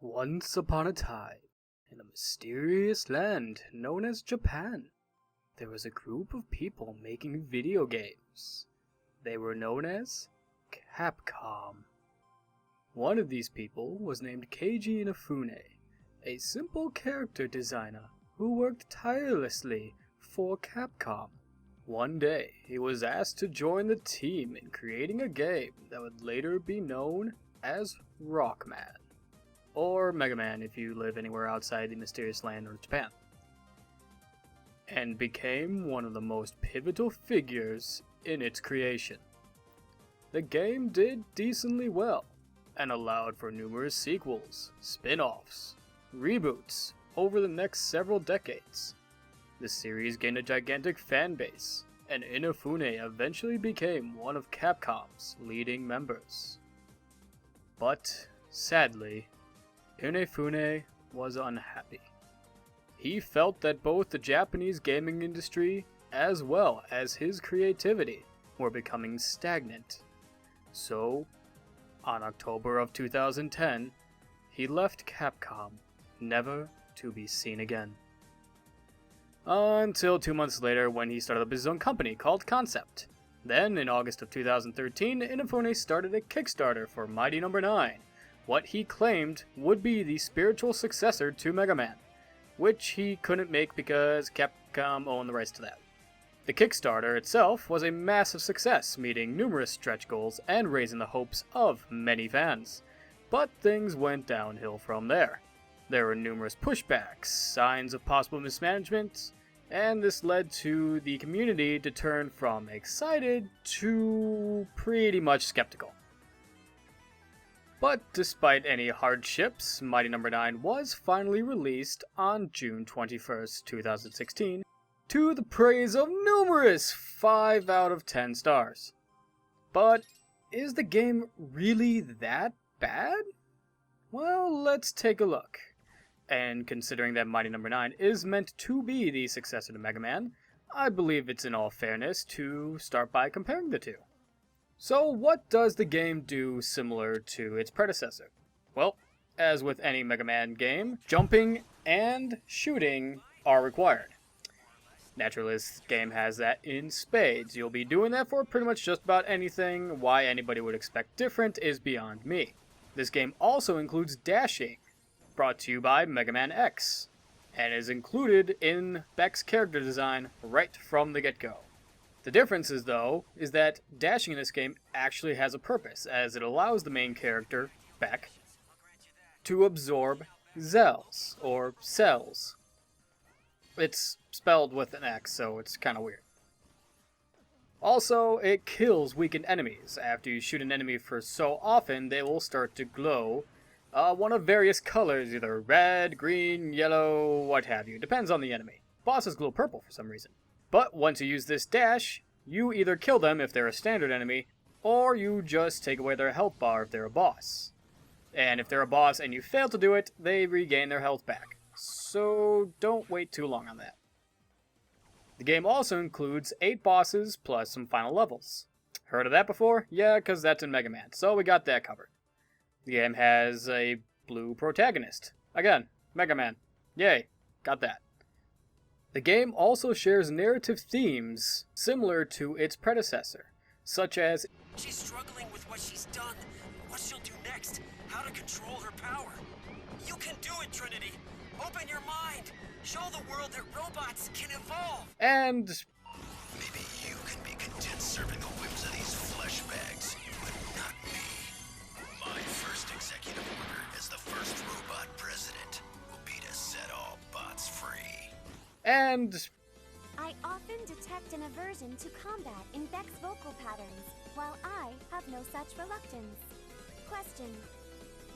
Once upon a time, in a mysterious land known as Japan, there was a group of people making video games. They were known as Capcom. One of these people was named Keiji Inafune, a simple character designer who worked tirelessly for Capcom. One day, he was asked to join the team in creating a game that would later be known as Rockman, or Mega Man if you live anywhere outside the mysterious land of Japan, and became one of the most pivotal figures in its creation. The game did decently well, and allowed for numerous sequels, spin-offs, reboots over the next several decades. The series gained a gigantic fan base, and Inafune eventually became one of Capcom's leading members. But, sadly, Inafune was unhappy. He felt that both the Japanese gaming industry as well as his creativity were becoming stagnant. So, on October of 2010, he left Capcom, never to be seen again. Until 2 months later when he started up his own company called Comcept. Then, in August of 2013, Inafune started a Kickstarter for Mighty No. 9, what he claimed would be the spiritual successor to Mega Man, which he couldn't make because Capcom owned the rights to that. The Kickstarter itself was a massive success, meeting numerous stretch goals and raising the hopes of many fans. But things went downhill from there. There were numerous pushbacks, signs of possible mismanagement, and this led to the community to turn from excited to pretty much skeptical. But despite any hardships, Mighty No. 9 was finally released on June 21st, 2016, to the praise of numerous 5 out of 10 stars. But is the game really that bad? Well, let's take a look. And considering that Mighty No. 9 is meant to be the successor to Mega Man, I believe it's in all fairness to start by comparing the two. So what does the game do similar to its predecessor? Well, as with any Mega Man game, jumping and shooting are required. Naturally, this game has that in spades. You'll be doing that for pretty much just about anything. Why anybody would expect different is beyond me. This game also includes dashing, brought to you by Mega Man X, and is included in Beck's character design right from the get-go. The difference is, though, is that dashing in this game actually has a purpose, as it allows the main character, Beck, to absorb zells, or cells. It's spelled with an X, so it's kind of weird. Also, it kills weakened enemies. After you shoot an enemy for so often, they will start to glow one of various colors, either red, green, yellow, what have you. Depends on the enemy. Bosses glow purple for some reason. But once you use this dash, you either kill them if they're a standard enemy, or you just take away their health bar if they're a boss. And if they're a boss and you fail to do it, they regain their health back. So don't wait too long on that. The game also includes 8 bosses plus some final levels. Heard of that before? Yeah, because that's in Mega Man, so we got that covered. The game has a blue protagonist. Again, Mega Man. Yay, got that. The game also shares narrative themes similar to its predecessor, such as she's struggling with what she's done, what she'll do next, how to control her power. You can do it, Trinity. Open your mind. Show the world that robots can evolve. And maybe you can be content serving the whims of these flesh bags, but not me. My first executive order as the first robot president will be to set all bots free. And I often detect an aversion to combat in Beck's vocal patterns, while I have no such reluctance. Question: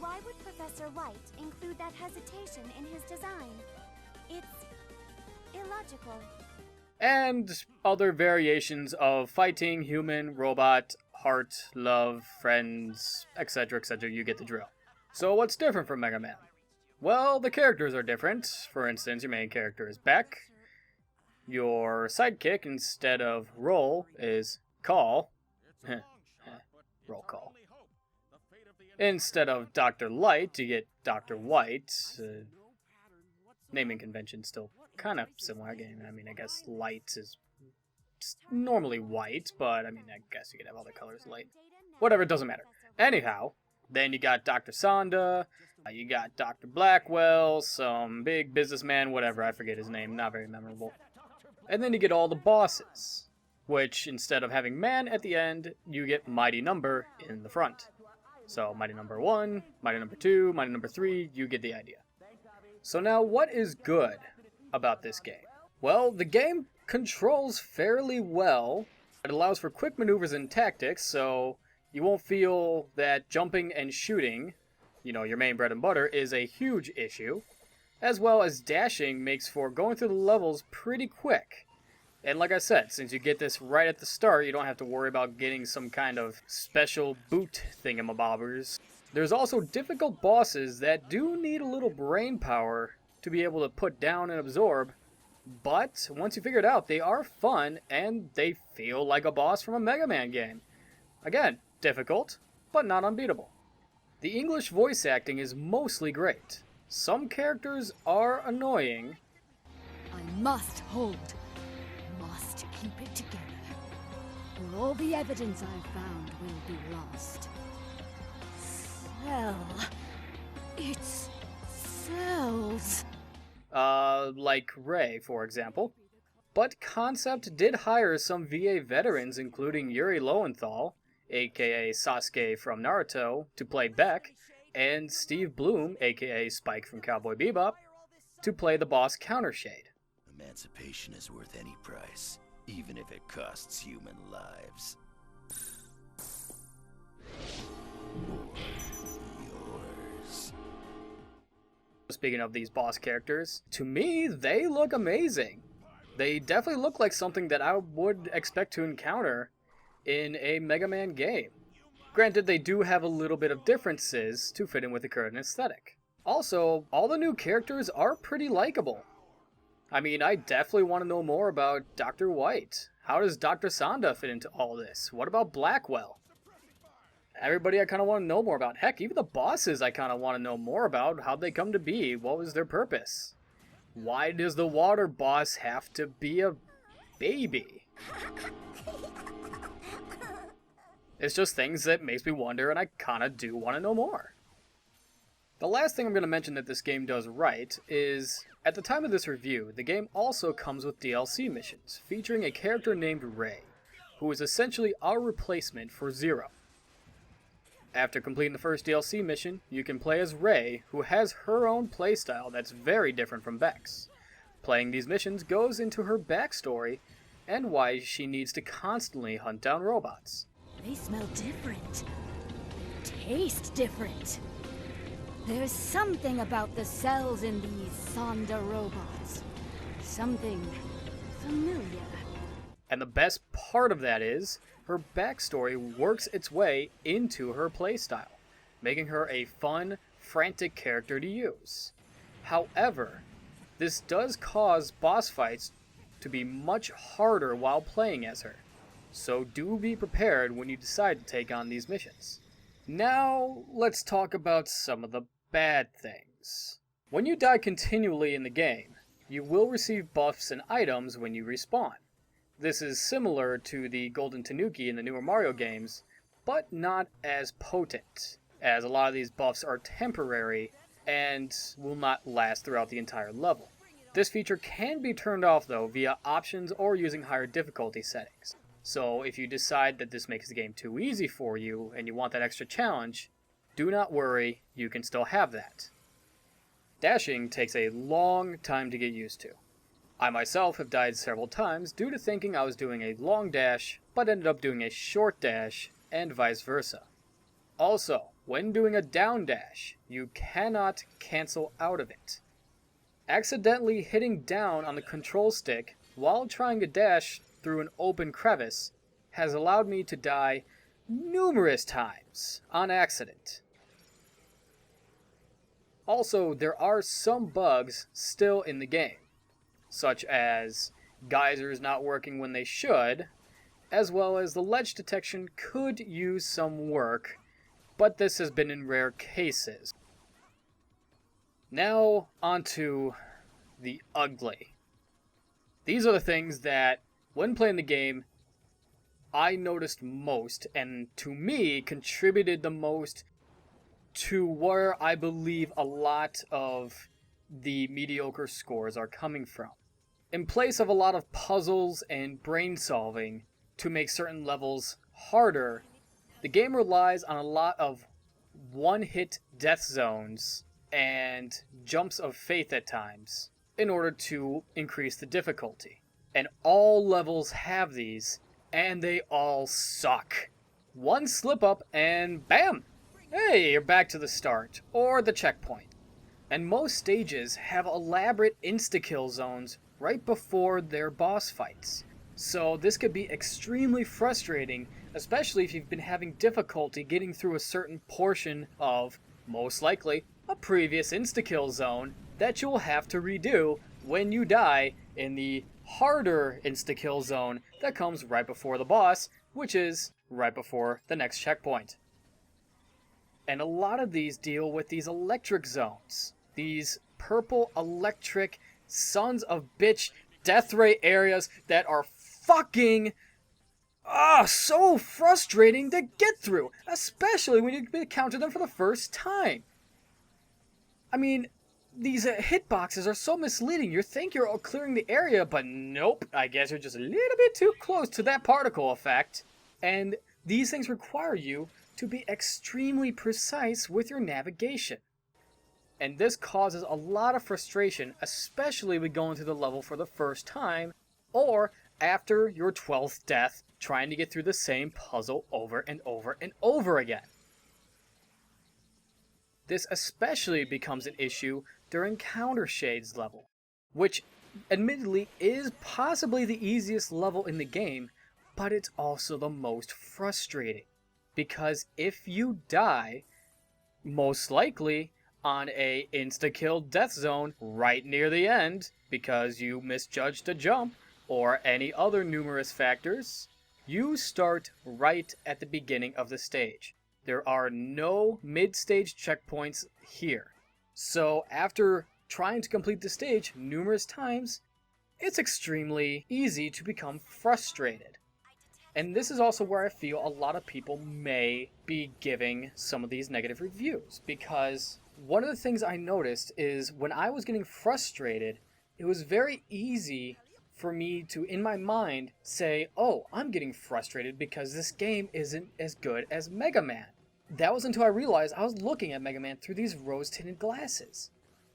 why would Professor White include that hesitation in his design? It's illogical. And other variations of fighting, human, robot, heart, love, friends, etc., etc. You get the drill. So what's different from Mega Man? Well, the characters are different. For instance, your main character is Beck. Your sidekick, instead of roll, is call. Roll call. Instead of Dr. Light, you get Dr. White. Naming convention still kind of similar. I mean, I guess Light is normally white, but I mean, I guess you could have other colors light. Whatever, it doesn't matter. Anyhow, then you got Dr. Sonda, you got Dr. Blackwell, some big businessman, whatever, I forget his name, not very memorable. And then you get all the bosses, which instead of having man at the end, you get Mighty Number in the front. So Mighty Number 1, Mighty Number 2, Mighty Number 3, you get the idea. So now, what is good about this game? Well, the game controls fairly well. It allows for quick maneuvers and tactics, so you won't feel that jumping and shooting, your main bread and butter, is a huge issue. As well as dashing makes for going through the levels pretty quick. And like I said, since you get this right at the start, you don't have to worry about getting some kind of special boot thingamabobbers. There's also difficult bosses that do need a little brain power to be able to put down and absorb, but once you figure it out, they are fun and they feel like a boss from a Mega Man game. Again, difficult, but not unbeatable. The English voice acting is mostly great. Some characters are annoying. I must hold. Must keep it together. Or all the evidence I've found will be lost. Cell. It's cells. Like Ray, for example. But Comcept did hire some VA veterans, including Yuri Lowenthal, aka Sasuke from Naruto, to play Beck, and Steve Bloom, aka Spike from Cowboy Bebop, to play the boss Countershade. Emancipation is worth any price, even if it costs human lives. Yours. Speaking of these boss characters, to me, they look amazing. They definitely look like something that I would expect to encounter in a Mega Man game. Granted, they do have a little bit of differences to fit in with the current aesthetic. Also, all the new characters are pretty likable. I mean, I definitely want to know more about Dr. White. How does Dr. Sonda fit into all this? What about Blackwell? Everybody I kind of want to know more about. Heck, even the bosses I kind of want to know more about. How'd they come to be? What was their purpose? Why does the water boss have to be a baby? It's just things that makes me wonder, and I kind of do want to know more. The last thing I'm going to mention that this game does right is, at the time of this review, the game also comes with DLC missions, featuring a character named Ray, who is essentially our replacement for Zero. After completing the first DLC mission, you can play as Ray, who has her own playstyle that's very different from Beck's. Playing these missions goes into her backstory, and why she needs to constantly hunt down robots. They smell different. Taste different. There's something about the cells in these Sonda robots. Something familiar. And the best part of that is, her backstory works its way into her playstyle, making her a fun, frantic character to use. However, this does cause boss fights to be much harder while playing as her, so do be prepared when you decide to take on these missions. Now, let's talk about some of the bad things. When you die continually in the game, you will receive buffs and items when you respawn. This is similar to the Golden Tanuki in the newer Mario games, but not as potent, as a lot of these buffs are temporary and will not last throughout the entire level. This feature can be turned off though via options or using higher difficulty settings. So if you decide that this makes the game too easy for you and you want that extra challenge, do not worry, you can still have that. Dashing takes a long time to get used to. I myself have died several times due to thinking I was doing a long dash, but ended up doing a short dash, and vice versa. Also, when doing a down dash, you cannot cancel out of it. Accidentally hitting down on the control stick while trying to dash through an open crevice has allowed me to die numerous times on accident. Also, there are some bugs still in the game, such as geysers not working when they should, as well as the ledge detection could use some work but this has been in rare cases. Now, onto the ugly. These are the things that, when playing the game, I noticed most, and to me, contributed the most to where I believe a lot of the mediocre scores are coming from. In place of a lot of puzzles and brain solving to make certain levels harder, the game relies on a lot of one-hit death zones and jumps of faith at times in order to increase the difficulty. And all levels have these, and they all suck. One slip up and bam! Hey, you're back to the start, or the checkpoint. And most stages have elaborate insta-kill zones right before their boss fights. So this could be extremely frustrating, especially if you've been having difficulty getting through a certain portion of, most likely, a previous insta-kill zone that you'll have to redo when you die in the harder insta-kill zone that comes right before the boss, which is right before the next checkpoint. And a lot of these deal with these electric zones. These purple electric sons of bitch death ray areas that are fucking so frustrating to get through, especially when you encounter them for the first time. I mean, these hitboxes are so misleading. You think you're clearing the area, but nope. I guess you're just a little bit too close to that particle effect. And these things require you to be extremely precise with your navigation. And this causes a lot of frustration, especially when going through the level for the first time, or after your 12th death, trying to get through the same puzzle over and over and over again. This especially becomes an issue during Counter Shade's level, which admittedly is possibly the easiest level in the game, but it's also the most frustrating. Because if you die, most likely on a insta-kill death zone right near the end, because you misjudged a jump, or any other numerous factors, you start right at the beginning of the stage. There are no mid-stage checkpoints here. So after trying to complete the stage numerous times, it's extremely easy to become frustrated. And this is also where I feel a lot of people may be giving some of these negative reviews, because one of the things I noticed is when I was getting frustrated, it was very easy for me to, in my mind, say, oh, I'm getting frustrated because this game isn't as good as Mega Man. That was until I realized I was looking at Mega Man through these rose-tinted glasses.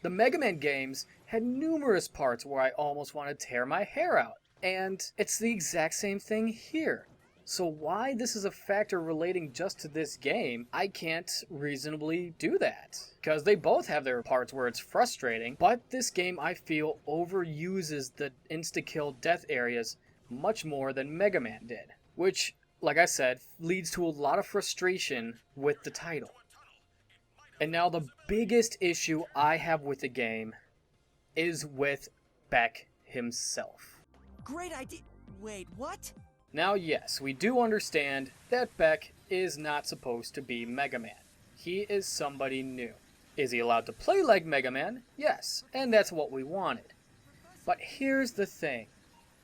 The Mega Man games had numerous parts where I almost wanted to tear my hair out, and it's the exact same thing here. So why this is a factor relating just to this game, I can't reasonably do that. Because they both have their parts where it's frustrating, but this game I feel overuses the insta-kill death areas much more than Mega Man did. Which, like I said, leads to a lot of frustration with the title. And now the biggest issue I have with the game is with Beck himself. Great idea. Wait, what? Now yes, we do understand that Beck is not supposed to be Mega Man. He is somebody new. Is he allowed to play like Mega Man? Yes, and that's what we wanted. But here's the thing.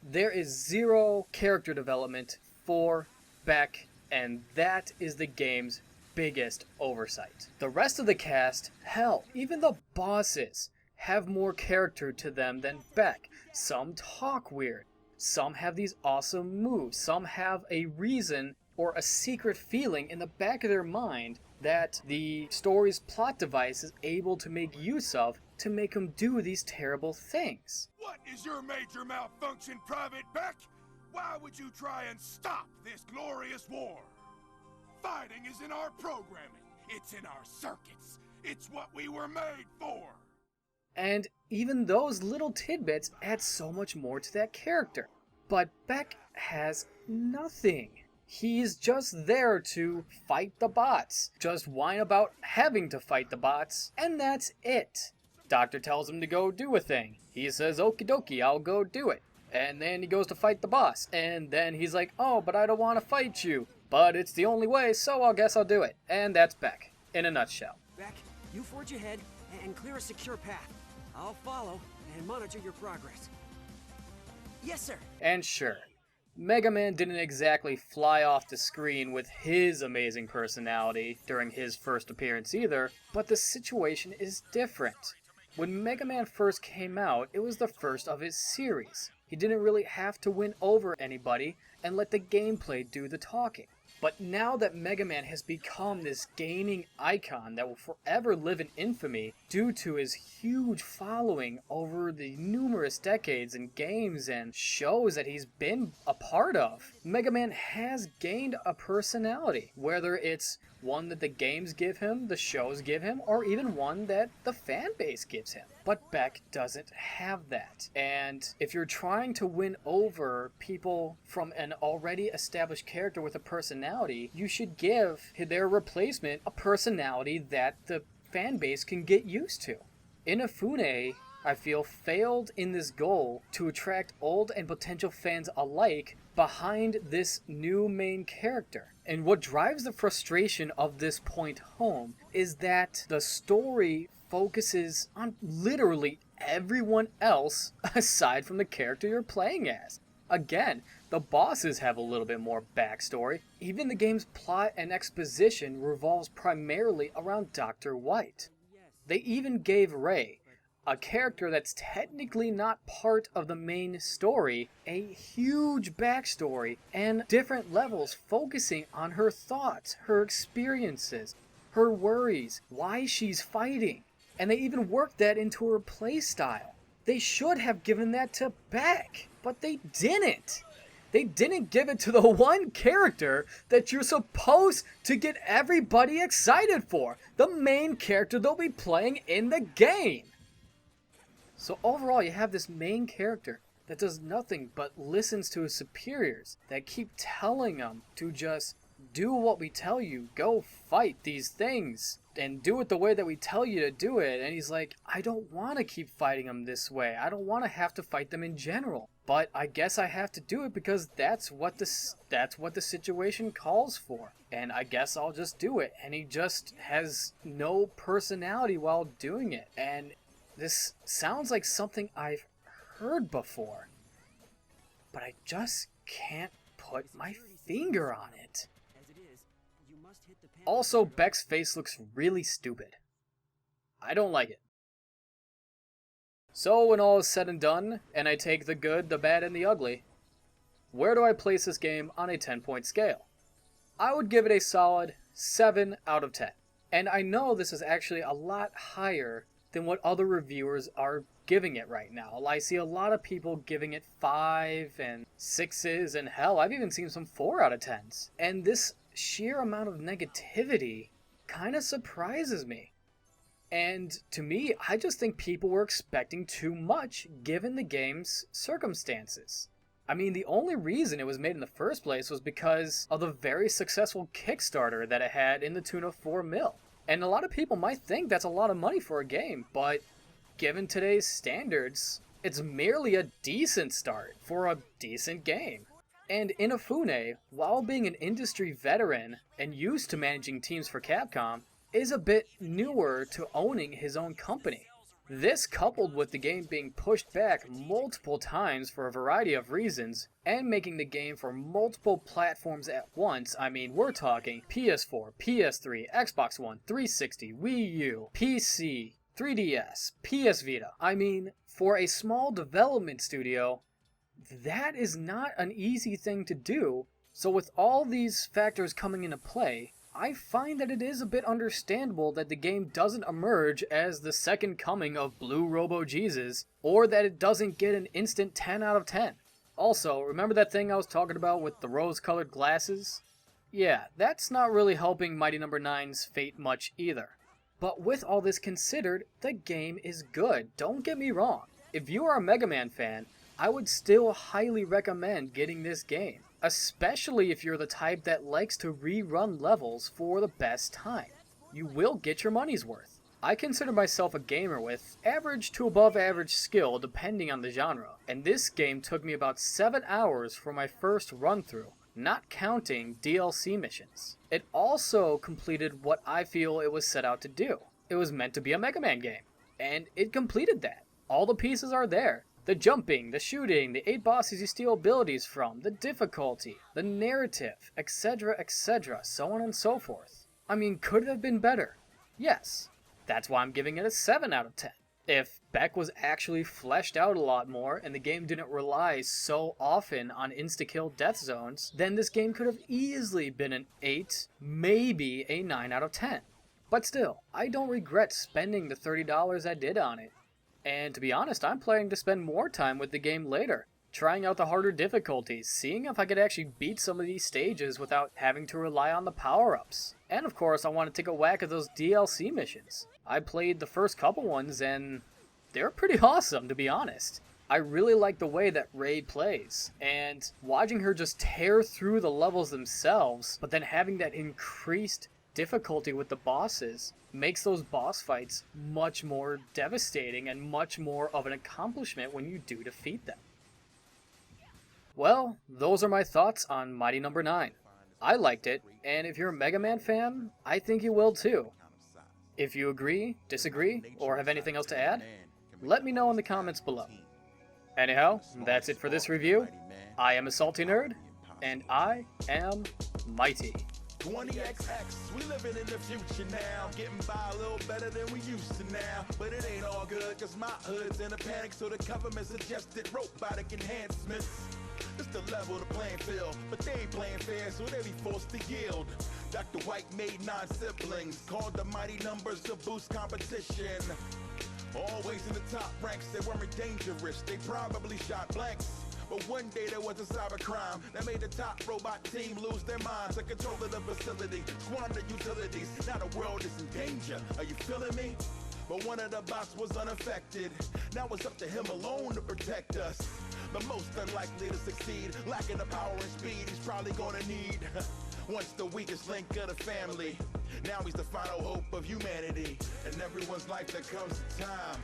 There is zero character development for Beck, and that is the game's biggest oversight. The rest of the cast, hell, even the bosses, have more character to them than Beck. Some talk weird. Some have these awesome moves. Some have a reason or a secret feeling in the back of their mind that the story's plot device is able to make use of to make them do these terrible things. What is your major malfunction, Private Beck? Why would you try and stop this glorious war? Fighting is in our programming. It's in our circuits. It's what we were made for. And even those little tidbits add so much more to that character. But Beck has nothing. He's just there to fight the bots. Just whine about having to fight the bots, and that's it. Doctor tells him to go do a thing. He says, okie dokie, I'll go do it. And then he goes to fight the boss. And then he's like, oh, but I don't want to fight you. But it's the only way, so I guess I'll do it. And that's Beck, in a nutshell. Beck, you forge ahead and clear a secure path. I'll follow and monitor your progress. Yes, sir. And sure, Mega Man didn't exactly fly off the screen with his amazing personality during his first appearance either, but the situation is different. When Mega Man first came out, it was the first of his series. He didn't really have to win over anybody and let the gameplay do the talking. But now that Mega Man has become this gaming icon that will forever live in infamy due to his huge following over the numerous decades and games and shows that he's been a part of, Mega Man has gained a personality, whether it's one that the games give him, the shows give him, or even one that the fan base gives him. But Beck doesn't have that. And if you're trying to win over people from an already established character with a personality, you should give their replacement a personality that the fan base can get used to. Inafune, I feel, failed in this goal to attract old and potential fans alike behind this new main character. And what drives the frustration of this point home is that the story focuses on literally everyone else aside from the character you're playing as. Again, the bosses have a little bit more backstory. Even the game's plot and exposition revolves primarily around Dr. White. They even gave Ray, a character that's technically not part of the main story, a huge backstory and different levels focusing on her thoughts, her experiences, her worries, why she's fighting. And they even worked that into her playstyle. They should have given that to Beck, but they didn't. They didn't give it to the one character that you're supposed to get everybody excited for, the main character they'll be playing in the game. So overall, you have this main character that does nothing but listens to his superiors that keep telling him to just do what we tell you, go fight these things, and do it the way that we tell you to do it. And he's like, I don't want to keep fighting them this way. I don't want to have to fight them in general. But I guess I have to do it because that's what the situation calls for. And I guess I'll just do it. And he just has no personality while doing it. And this sounds like something I've heard before, but I just can't put my finger on it. Also, Beck's face looks really stupid. I don't like it. So when all is said and done, and I take the good, the bad, and the ugly, where do I place this game on a 10-point scale? I would give it a solid 7 out of 10. And I know this is actually a lot higher than what other reviewers are giving it right now. I see a lot of people giving it 5 and 6s, and hell, I've even seen some 4 out of 10s. And this sheer amount of negativity kind of surprises me. And to me, I just think people were expecting too much given the game's circumstances. I mean, the only reason it was made in the first place was because of the very successful Kickstarter that it had in the tune of $4 million. And a lot of people might think that's a lot of money for a game, but given today's standards, it's merely a decent start for a decent game. And Inafune, while being an industry veteran and used to managing teams for Capcom, is a bit newer to owning his own company. This, coupled with the game being pushed back multiple times for a variety of reasons, and making the game for multiple platforms at once, I mean, we're talking PS4, PS3, Xbox One, 360, Wii U, PC, 3DS, PS Vita. I mean, for a small development studio, that is not an easy thing to do. So with all these factors coming into play, I find that it is a bit understandable that the game doesn't emerge as the second coming of Blue Robo Jesus, or that it doesn't get an instant 10 out of 10. Also, remember that thing I was talking about with the rose-colored glasses? Yeah, that's not really helping Mighty No. 9's fate much either. But with all this considered, the game is good, don't get me wrong. If you are a Mega Man fan, I would still highly recommend getting this game, especially if you're the type that likes to rerun levels for the best time. You will get your money's worth. I consider myself a gamer with average to above average skill depending on the genre, and this game took me about 7 hours for my first run through, not counting DLC missions. It also completed what I feel it was set out to do. It was meant to be a Mega Man game, and it completed that. All the pieces are there. The jumping, the shooting, the 8 bosses you steal abilities from, the difficulty, the narrative, etc., etc., so on and so forth. I mean, could it have been better? Yes. That's why I'm giving it a 7 out of 10. If Beck was actually fleshed out a lot more and the game didn't rely so often on insta-kill death zones, then this game could have easily been an 8, maybe a 9 out of 10. But still, I don't regret spending the $30 I did on it. And to be honest, I'm planning to spend more time with the game later, trying out the harder difficulties, seeing if I could actually beat some of these stages without having to rely on the power-ups. And of course, I want to take a whack at those DLC missions. I played the first couple ones and they're pretty awesome, to be honest. I really like the way that Rei plays, and watching her just tear through the levels themselves, but then having that increased difficulty with the bosses makes those boss fights much more devastating and much more of an accomplishment when you do defeat them. Well, those are my thoughts on Mighty No. 9. I liked it, and if you're a Mega Man fan, I think you will too. If you agree, disagree, or have anything else to add, let me know in the comments below. Anyhow, that's it for this review. I am a Salty Nerd, and I am mighty. 20XX, we living in the future now. Getting by a little better than we used to now. But it ain't all good, cause my hood's in a panic, so the government suggested robotic enhancements. It's to level the playing field, but they ain't playing fair, so they be forced to yield. Dr. White made 9 siblings, called the mighty numbers to boost competition. Always in the top ranks, they weren't dangerous, they probably shot blanks. But one day there was a cybercrime that made the top robot team lose their minds. Took control of the facility, squandered utilities. Now the world is in danger, are you feeling me? But one of the bots was unaffected. Now it's up to him alone to protect us. The most unlikely to succeed, lacking the power and speed he's probably gonna need. Once the weakest link of the family, now he's the final hope of humanity. In everyone's life there comes a time,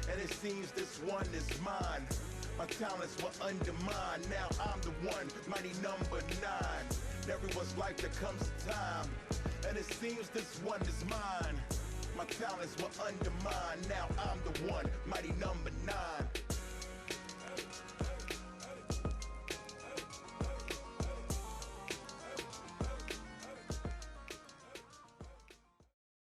and it seems this one is mine. My talents were undermined, now I'm the one, mighty No. 9. In everyone's life there comes a time, and it seems this one is mine. My talents were undermined, now I'm the one, mighty No.